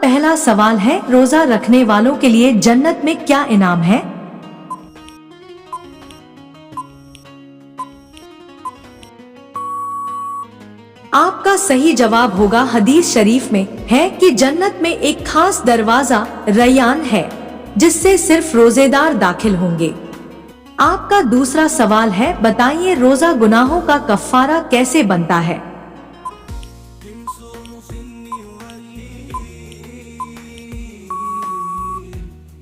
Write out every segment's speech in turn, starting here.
पहला सवाल है, रोजा रखने वालों के लिए जन्नत में क्या इनाम है? आपका सही जवाब होगा, हदीस शरीफ में है कि जन्नत में एक खास दरवाजा रैयान है जिससे सिर्फ रोजेदार दाखिल होंगे। आपका दूसरा सवाल है, बताइए रोजा गुनाहों का कफ्फारा कैसे बनता है?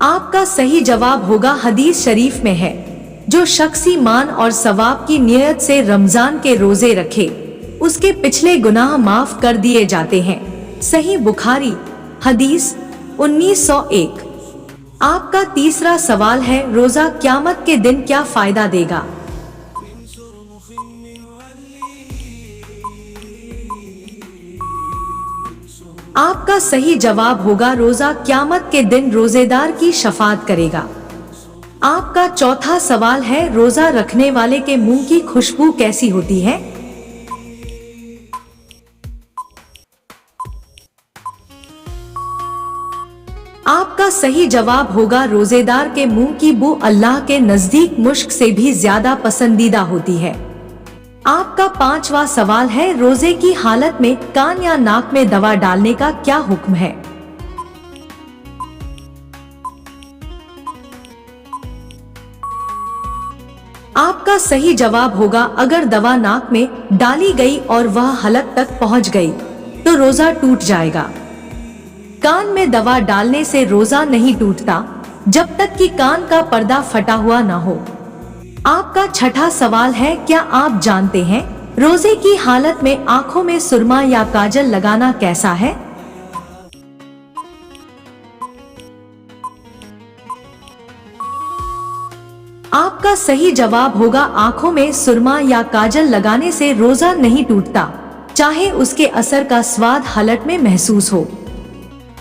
आपका सही जवाब होगा, हदीस शरीफ में है, जो शख्स ईमान और सवाब की नियत से रमजान के रोजे रखे उसके पिछले गुनाह माफ कर दिए जाते हैं। सही बुखारी हदीस 1901। आपका तीसरा सवाल है, रोजा क़यामत के दिन क्या फायदा देगा? आपका सही जवाब होगा, रोजा क़यामत के दिन रोजेदार की शफाअत करेगा। आपका चौथा सवाल है, रोजा रखने वाले के मुंह की खुशबू कैसी होती है? आपका सही जवाब होगा, रोजेदार के मुंह की बू अल्लाह के नजदीक मुश्क से भी ज्यादा पसंदीदा होती है। आपका पांचवा सवाल है, रोजे की हालत में कान या नाक में दवा डालने का क्या हुक्म है? आपका सही जवाब होगा, अगर दवा नाक में डाली गई और वह हलक तक पहुंच गई तो रोजा टूट जाएगा। कान में दवा डालने से रोजा नहीं टूटता जब तक कि कान का पर्दा फटा हुआ न हो। आपका छठा सवाल है, क्या आप जानते हैं रोजे की हालत में आंखों में सुरमा या काजल लगाना कैसा है? आपका सही जवाब होगा, आंखों में सुरमा या काजल लगाने से रोजा नहीं टूटता, चाहे उसके असर का स्वाद हलक में महसूस हो।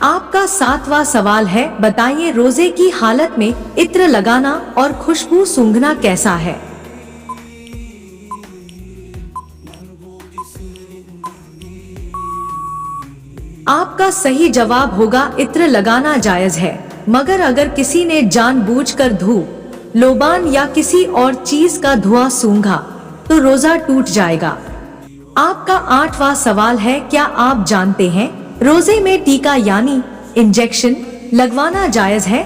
आपका सातवां सवाल है, बताइए रोजे की हालत में इत्र लगाना और खुशबू सूंघना कैसा है? आपका सही जवाब होगा, इत्र लगाना जायज है, मगर अगर किसी ने जानबूझकर धूप, लोबान या किसी और चीज का धुआं सूंघा तो रोजा टूट जाएगा। आपका आठवां सवाल है, क्या आप जानते हैं रोजे में टीका यानी इंजेक्शन लगवाना जायज है?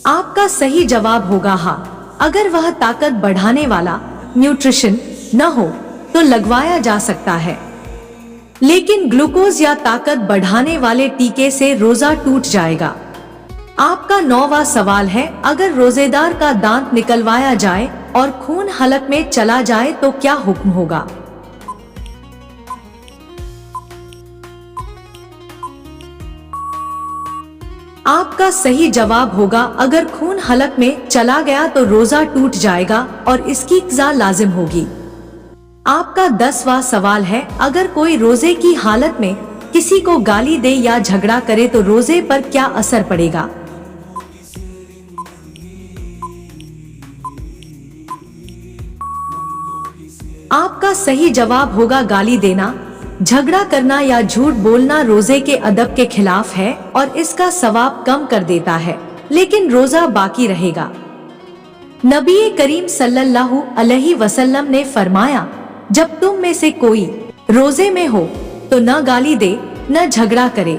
आपका सही जवाब होगा हाँ, अगर वह ताकत बढ़ाने वाला न्यूट्रिशन न हो तो लगवाया जा सकता है, लेकिन ग्लूकोज या ताकत बढ़ाने वाले टीके से रोजा टूट जाएगा। आपका नौवां सवाल है, अगर रोजेदार का दांत निकलवाया जाए और खून हलक में चला जाए तो क्या हुक्म होगा? आपका सही जवाब होगा, अगर खून हलक में चला गया तो रोजा टूट जाएगा और इसकी क़ज़ा लाजिम होगी। आपका 10वां सवाल है, अगर कोई रोजे की हालत में किसी को गाली दे या झगड़ा करे तो रोजे पर क्या असर पड़ेगा? आपका सही जवाब होगा, गाली देना, झगड़ा करना या झूठ बोलना रोजे के अदब के खिलाफ है और इसका सवाब कम कर देता है, लेकिन रोजा बाकी रहेगा। नबी करीम सल्लल्लाहु अलैहि वसल्लम ने फरमाया, जब तुम में से कोई रोजे में हो तो न गाली दे न झगड़ा करे।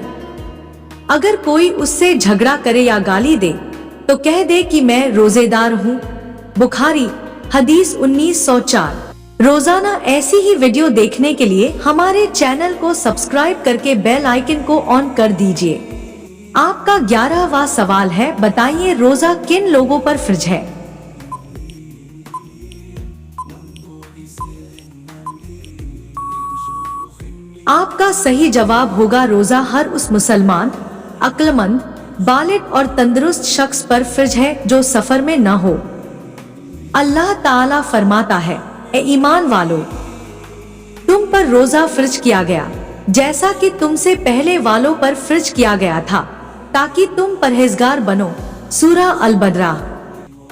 अगर कोई उससे झगड़ा करे या गाली दे तो कह दे कि मैं रोजेदार हूँ। बुखारी हदीस 1904। रोजाना ऐसी ही वीडियो देखने के लिए हमारे चैनल को सब्सक्राइब करके बेल आइकन को ऑन कर दीजिए। आपका 11वां सवाल है, बताइए रोजा किन लोगों पर फर्ज है? आपका सही जवाब होगा, रोजा हर उस मुसलमान, अक्लमंद, बालिग और तंदुरुस्त शख्स पर फर्ज है जो सफर में न हो। अल्लाह ताला फरमाता है, ए ईमान वालों, तुम पर रोजा फर्ज किया गया जैसा कि तुमसे पहले वालों पर फर्ज किया गया था, ताकि तुम परहेजगार बनो। सूरह अल बदरा।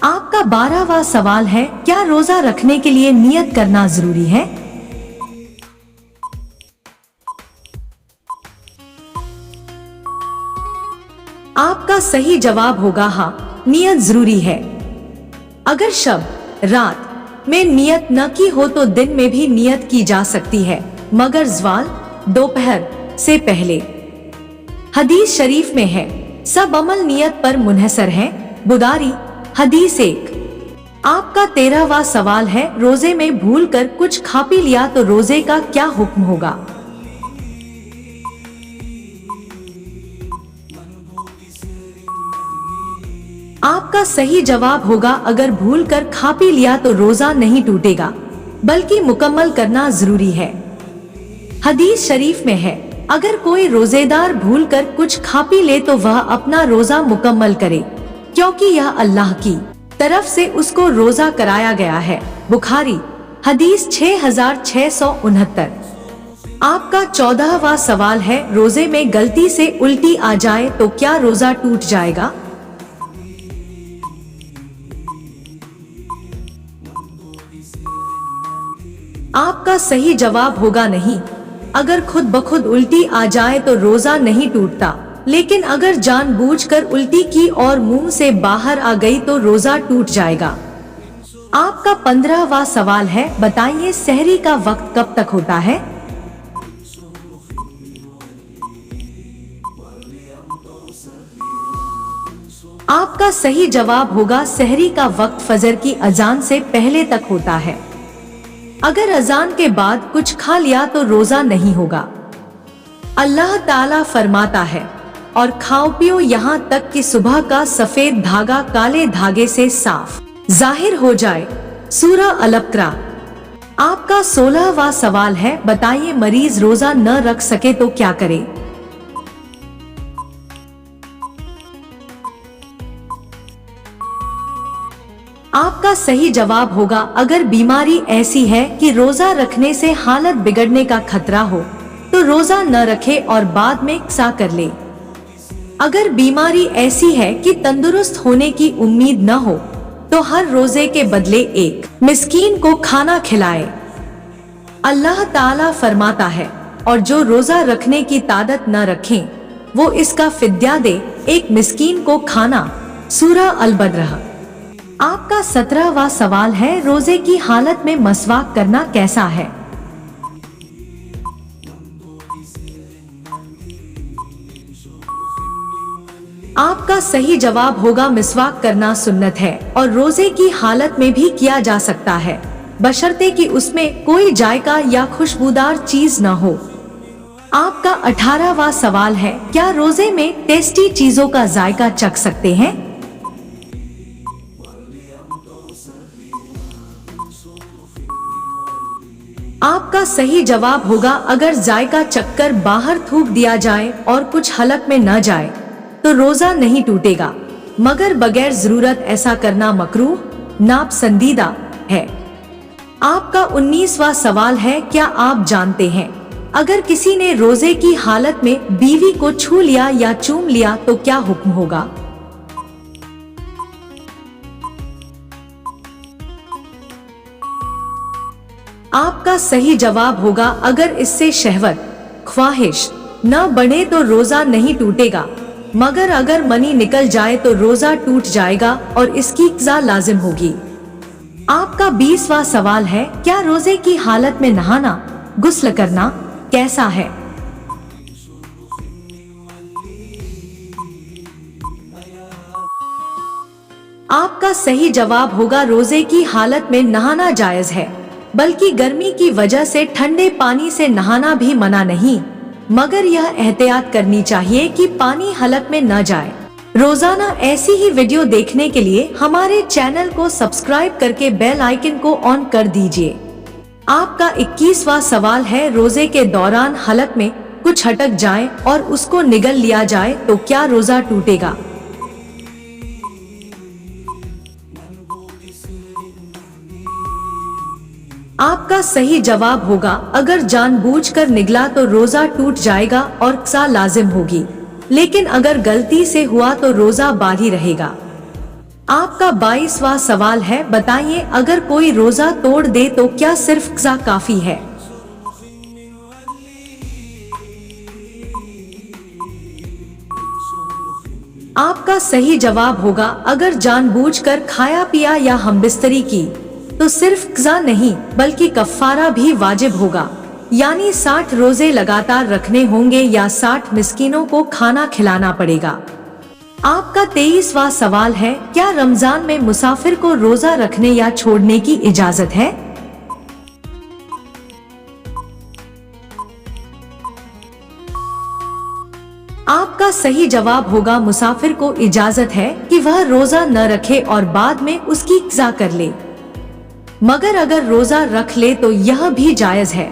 आपका 12वां सवाल है, क्या रोजा रखने के लिए नियत करना जरूरी है? आपका सही जवाब होगा हाँ, नियत जरूरी है। अगर शब रात में नियत न की हो तो दिन में भी नियत की जा सकती है, मगर ज़वाल दोपहर से पहले। हदीस शरीफ में है, सब अमल नियत पर मुनहसर है। बुखारी हदीस 1। आपका 13वां सवाल है, रोजे में भूल कर कुछ खा पी लिया तो रोजे का क्या हुक्म होगा? आपका सही जवाब होगा, अगर भूल कर खा पी लिया तो रोजा नहीं टूटेगा, बल्कि मुकम्मल करना जरूरी है। हदीस शरीफ में है, अगर कोई रोजेदार भूल कर कुछ खा पी ले तो वह अपना रोजा मुकम्मल करे, क्योंकि यह अल्लाह की तरफ से उसको रोजा कराया गया है। बुखारी हदीस 6669। आपका 14वां सवाल है, रोजे में गलती से उल्टी आ जाए तो क्या रोजा टूट जाएगा? आपका सही जवाब होगा नहीं। अगर खुद ब खुद उल्टी आ जाए तो रोजा नहीं टूटता, लेकिन अगर जानबूझकर उल्टी की और मुंह से बाहर आ गई तो रोजा टूट जाएगा। आपका 15वां सवाल है, बताइए सहरी का वक्त कब तक होता है? आपका सही जवाब होगा, सहरी का वक्त फजर की अजान से पहले तक होता है। अगर अजान के बाद कुछ खा लिया तो रोजा नहीं होगा। अल्लाह ताला फरमाता है, और खाओ पियो यहाँ तक कि सुबह का सफेद धागा काले धागे से साफ जाहिर हो जाए। सूरह अल-बकरा। आपका 16वां सवाल है, बताइए मरीज रोजा न रख सके तो क्या करे? आपका सही जवाब होगा, अगर बीमारी ऐसी है कि रोजा रखने से हालत बिगड़ने का खतरा हो तो रोजा न रखे और बाद में क़ज़ा कर ले। अगर बीमारी ऐसी है कि तंदुरुस्त होने की उम्मीद न हो तो हर रोजे के बदले एक मिस्कीन को खाना खिलाए। अल्लाह ताला फरमाता है, और जो रोजा रखने की ताकत न रखें वो इसका फिद्या दे, एक मिस्कीन को खाना। सूरह अल-बकरा। आपका 17वां सवाल है, रोजे की हालत में मसवाक करना कैसा है? आपका सही जवाब होगा, मिसवाक करना सुन्नत है और रोजे की हालत में भी किया जा सकता है, बशर्ते कि उसमें कोई जायका या खुशबूदार चीज न हो। आपका 18वां सवाल है, क्या रोजे में टेस्टी चीजों का जायका चख सकते हैं? आपका सही जवाब होगा, अगर जायका चखकर बाहर थूक दिया जाए और कुछ हलक में न जाए तो रोजा नहीं टूटेगा, मगर बगैर जरूरत ऐसा करना मकरूह नापसंदीदा है। आपका 19वां सवाल है, क्या आप जानते हैं अगर किसी ने रोजे की हालत में बीवी को छू लिया या चूम लिया तो क्या हुक्म होगा? आपका सही जवाब होगा, अगर इससे शहवत ख्वाहिश न बढ़े तो रोजा नहीं टूटेगा, मगर अगर मनी निकल जाए तो रोजा टूट जाएगा और इसकी क़ज़ा लाजिम होगी। आपका 20वां सवाल है, क्या रोजे की हालत में नहाना गुस्ल करना कैसा है? आपका सही जवाब होगा, रोजे की हालत में नहाना जायज है, बल्कि गर्मी की वजह से ठंडे पानी से नहाना भी मना नहीं, मगर यह एहतियात करनी चाहिए कि पानी हलक में न जाए। रोजाना ऐसी ही वीडियो देखने के लिए हमारे चैनल को सब्सक्राइब करके बेल आइकन को ऑन कर दीजिए। आपका 21वां सवाल है, रोजे के दौरान हलक में कुछ अटक जाए और उसको निगल लिया जाए तो क्या रोजा टूटेगा? आपका सही जवाब होगा, अगर जानबूझकर निगला तो रोजा टूट जाएगा और क़ज़ा लाजिम होगी, लेकिन अगर गलती से हुआ तो रोजा बाकी रहेगा। आपका 22वां सवाल है, बताइए अगर कोई रोजा तोड़ दे तो क्या सिर्फ क़ज़ा काफी है? आपका सही जवाब होगा, अगर जानबूझकर खाया पिया या हमबिस्तरी की तो सिर्फ क़ज़ा नहीं बल्कि कफ़ारा भी वाजिब होगा, यानी 60 रोजे लगातार रखने होंगे या 60 मिस्कीनों को खाना खिलाना पड़ेगा। आपका 23वां सवाल है, क्या रमजान में मुसाफिर को रोजा रखने या छोड़ने की इजाजत है? आपका सही जवाब होगा, मुसाफिर को इजाजत है कि वह रोजा न रखे और बाद में उसकी क़ज़ा कर ले, मगर अगर रोजा रख ले तो यह भी जायज है।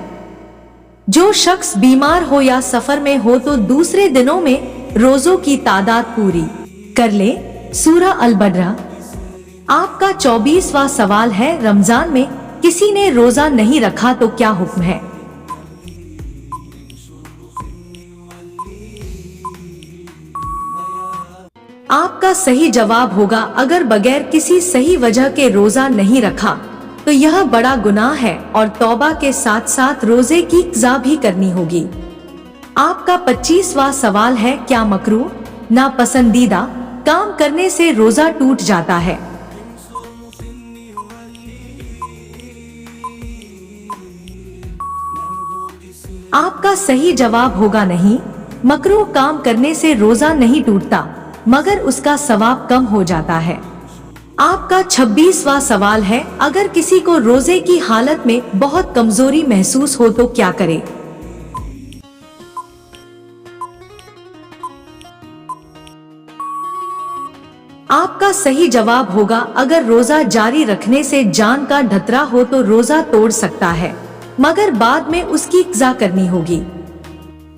जो शख्स बीमार हो या सफर में हो तो दूसरे दिनों में रोजों की तादाद पूरी कर ले। सूरा अल-बकरा। आपका 24वां सवाल है, रमजान में किसी ने रोजा नहीं रखा तो क्या हुक्म है? आपका सही जवाब होगा, अगर बगैर किसी सही वजह के रोजा नहीं रखा तो यह बड़ा गुनाह है और तौबा के साथ साथ रोजे की क़ज़ा भी करनी होगी। आपका 25वां सवाल है, क्या मकरूह नापसंदीदा काम करने से रोजा टूट जाता है? आपका सही जवाब होगा, नहीं, मकरूह काम करने से रोजा नहीं टूटता मगर उसका सवाब कम हो जाता है। आपका 26वां सवाल है, अगर किसी को रोजे की हालत में बहुत कमजोरी महसूस हो तो क्या करे? आपका सही जवाब होगा, अगर रोजा जारी रखने से जान का खतरा हो तो रोजा तोड़ सकता है मगर बाद में उसकी क़ज़ा करनी होगी।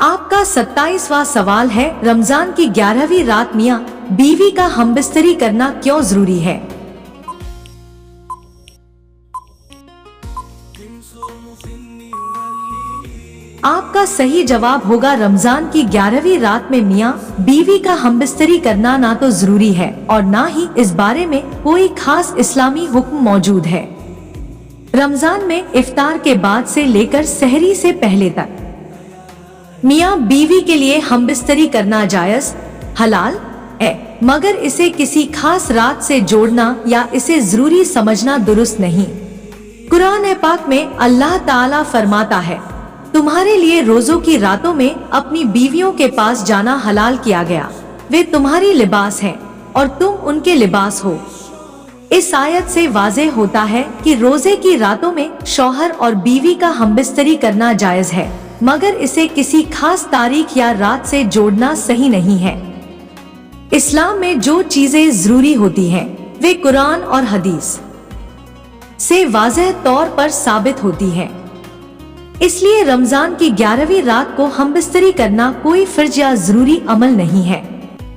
आपका 27वां सवाल है, रमजान की 11वीं रात मियां बीवी का हमबिस्तरी करना क्यों जरूरी है? आपका सही जवाब होगा, रमजान की 11वीं रात में मियां बीवी का हमबिस्तरी करना ना तो जरूरी है और ना ही इस बारे में कोई खास इस्लामी हुक्म मौजूद है। रमजान में इफ्तार के बाद से लेकर सहरी से पहले तक मियां बीवी के लिए हमबिस्तरी करना जायज हलाल है, मगर इसे किसी खास रात से जोड़ना या इसे जरूरी समझना दुरुस्त नहीं। कुरान पाक में अल्लाह ताला फरमाता है, तुम्हारे लिए रोजों की रातों में अपनी बीवियों के पास जाना हलाल किया गया, वे तुम्हारी लिबास हैं और तुम उनके लिबास हो। इस आयत से वाज़ेह होता है कि रोजे की रातों में शौहर और बीवी का हमबिस्तरी करना जायज है, मगर इसे किसी खास तारीख या रात से जोड़ना सही नहीं है। इस्लाम में जो चीजें जरूरी होती हैं, वे कुरान और हदीस से वाज़ेह तौर पर साबित होती हैं। इसलिए रमजान की 11वीं रात को हमबिस्तरी करना कोई फर्ज या जरूरी अमल नहीं है।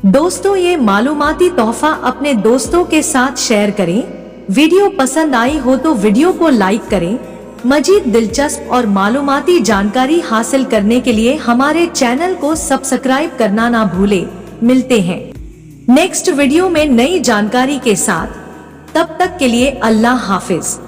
दोस्तों, ये मालूमाती तोहफा अपने दोस्तों के साथ शेयर करें। वीडियो पसंद आई हो तो वीडियो को लाइक करें। मजीद दिलचस्प और मालूमाती जानकारी हासिल करने के लिए हमारे चैनल को सब्सक्राइब करना ना भूलें। मिलते हैं नेक्स्ट वीडियो में नई जानकारी के साथ, तब तक के लिए अल्लाह हाफिज।